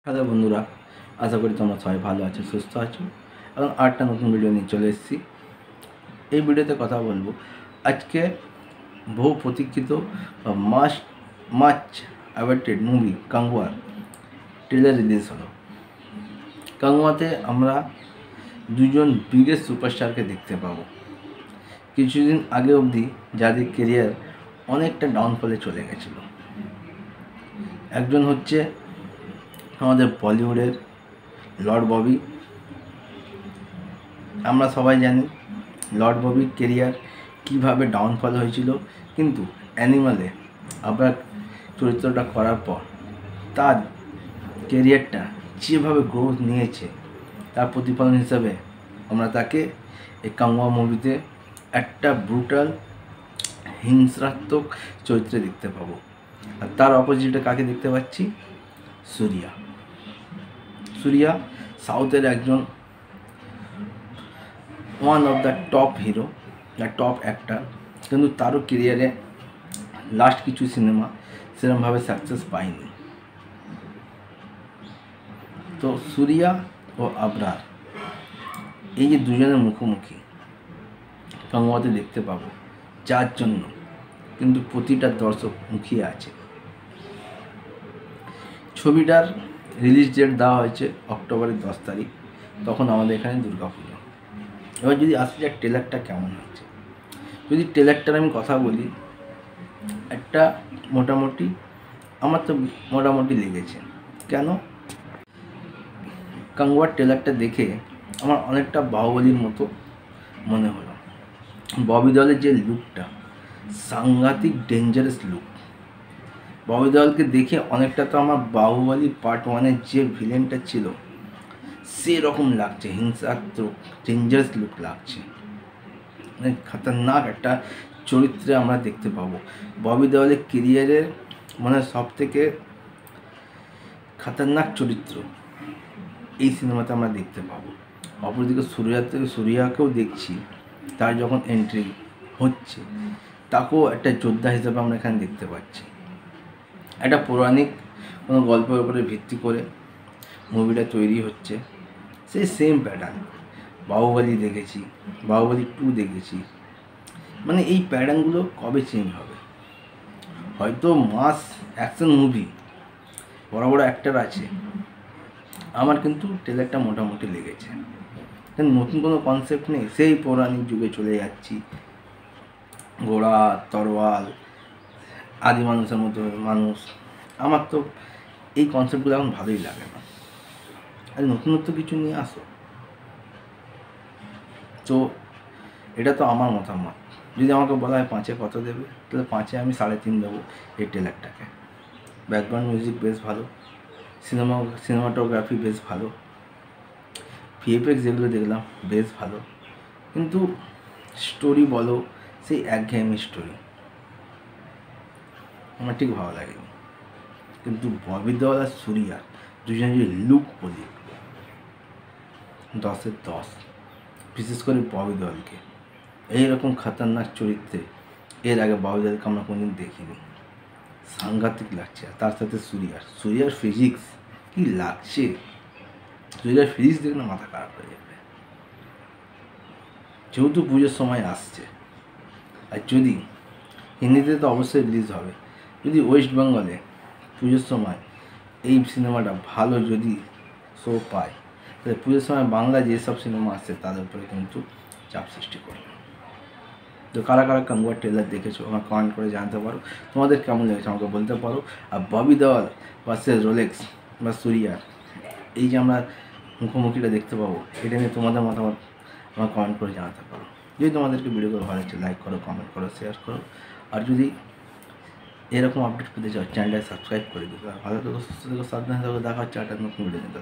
Hello বন্ধুরা, আশা করি তোমরা সবাই ভালো আছো, সুস্থ আছো এবং আরেকটা নতুন ভিডিও নিয়ে চলে এসেছি। এই ভিডিওতে কথা বলবো আজকে বহু প্রতীক্ষিত মাচ অ্যাওয়েটেড মুভি কাঙ্গুয়ার ট্রেলার রিলিজ হলো। কাঙ্গুয়াতে আমরা দুজন বিগেস্ট সুপারস্টারকে দেখতে পাবো। কিছুদিন আগে অবধি যাদের কেরিয়ার অনেকটা ডাউনফলে চলে গেছিলো। একজন হচ্ছে আমাদের বলিউডের লর্ড ববি। আমরা সবাই জানি লর্ড ববির কেরিয়ার কীভাবে ডাউনফল হয়েছিল, কিন্তু অ্যানিমালে আবার চরিত্রটা করার পর তার কেরিয়ারটা যেভাবে গ্রোথ নিয়েছে তার প্রতিফলন হিসাবে আমরা তাকে এই কাঙ্গুয়া মুভিতে একটা ব্রুটাল হিংসাত্মক চরিত্রে দেখতে পাবো। আর তার অপোজিটে কাকে দেখতে পাচ্ছি? সুরিয়া সাউথের একজন one of the top hero, the top actor, কিন্তু তারও কেরিয়ারে লাস্ট কিছু সিনেমা সেরকমভাবে সাকসেস পায়নি। তো সুরিয়া ও আবরার এই যে দুজনের মুখোমুখি কাঙ্গুয়াতে দেখতে পাবো, যার জন্য কিন্তু প্রতিটা দর্শক মুখিয়ে আছে। ছবিটার রিলিজ ডেট দেওয়া হয়েছে অক্টোবরের 10 তারিখ, তখন আমাদের এখানে দুর্গাপুজো। এবার যদি আসা যায় ট্রেলারটা কেমন হয়েছে, যদি ট্রেলারটার আমি কথা বলি, একটা মোটামুটি আমার তো মোটামুটি লেগেছে। কেন? কাঙ্গুয়ার ট্রেলারটা দেখে আমার অনেকটা বাহুবলীর মতো মনে হলো। ববি দেওয়ালের যে লুকটা, সাংঘাতিক ডেঞ্জারাস লুক। ববি দেওয়ালকে দেখে অনেকটা তো আমার বাহুবলী পার্ট 1-এর যে ভিলেনটা ছিল সেরকম লাগছে, হিংসাত্মক ডেঞ্জারাস লুক লাগছে। মানে খতরনাক একটা চরিত্রে আমরা দেখতে পাবো। ববি দেওয়ালের কেরিয়ারের মানে সব থেকে খতরনাক চরিত্র এই সিনেমাতে আমরা দেখতে পাবো। অপরদিকে সুরিয়াকেও দেখছি, তার যখন এন্ট্রি হচ্ছে তাকেও একটা যোদ্ধা হিসেবে আমরা এখানে দেখতে পাচ্ছি। একটা পৌরাণিক কোনো গল্পের উপরে ভিত্তি করে মুভিটা তৈরি হচ্ছে, সেই সেম প্যাটার্ন। বাহুবলী দেখেছি, বাহুবলী 2 দেখেছি, মানে এই প্যাটার্নগুলো কবে চেঞ্জ হবে? হয়তো মাস অ্যাকশন মুভি, বড় বড় অ্যাক্টার আছে, আমার কিন্তু ট্রেলারটা মোটামুটি লেগেছে। নতুন কোনো কনসেপ্ট নেই, সেই পৌরাণিক যুগে চলে যাচ্ছি, ঘোড়া তরোয়াল, আদি মানুষের মতো মানুষ। আমার তো এই কনসেপ্টগুলো এখন ভালোই লাগে না। আর নতুনত্ব কিছু নিয়ে আসো। তো এটা তো আমার মতামত। যদি আমাকে বলা হয় 5-এ কত দেবে, তাহলে 5-এ আমি 3.5 দেবো এই ট্রেলারটাকে। ব্যাকগ্রাউন্ড মিউজিক বেশ ভালো, সিনেমাটোগ্রাফি বেশ ভালো, ভিএফএক্স যেগুলো দেখলাম বেশ ভালো, কিন্তু স্টোরি বলো সেই একঘেয়েমি স্টোরি আমার ঠিক ভালো লাগেনি। কিন্তু ববি দেওয়াল আর সুরিয়ার দুজনের যে লুক বলি 10-এর 10। বিশেষ করে ববি দেওয়ালকে এইরকম খতরনাক চরিত্রে এর আগে ববি দেওয়ালকে আমরা কোনোদিন দেখিনি, সাংঘাতিক লাগছে। আর তার সাথে সুরিয়ার ফিজিক্স কি লাগছে, সুরিয়ার ফিজিক্স দেখলে মাথা খারাপ হয়ে যাবে। যেহেতু পুজোর সময় আসছে, আর যদি হিন্দিতে তো অবশ্যই রিলিজ হবে, যদি ওয়েস্ট বেঙ্গলে পুজোর সময় এই সিনেমাটা ভালো যদি শো পায়, তাহলে পুজোর সময় বাংলা যেসব সিনেমা আসছে তাদের উপরে কিন্তু চাপ সৃষ্টি করবে। তো কারা কারা কাঙ্গুয়ার ট্রেলার দেখেছো আমার কমেন্ট করে জানতে পারো, তোমাদের কেমন লেগেছে আমাকে বলতে পারো। আর ববি দেওয়াল ভার্সেস রোলেক্স বা সুরিয়ার এই যে আমরা মুখোমুখিটা দেখতে পাবো, এটা নিয়ে তোমাদের মতামত আমার কমেন্ট করে জানাতে পারো। যদি তোমাদেরকে ভিডিওগুলো ভালো লাগছে লাইক করো, কমেন্ট করো, শেয়ার করো। আর যদি এরকম আপডেট পেতে চাও চ্যানেলটা সাবস্ক্রাইব করে দিও। ভালো থেকো, সুস্থ থেকো, সাবধানে থেকো। দেখা হচ্ছে একটা নতুন ভিডিও নিতে।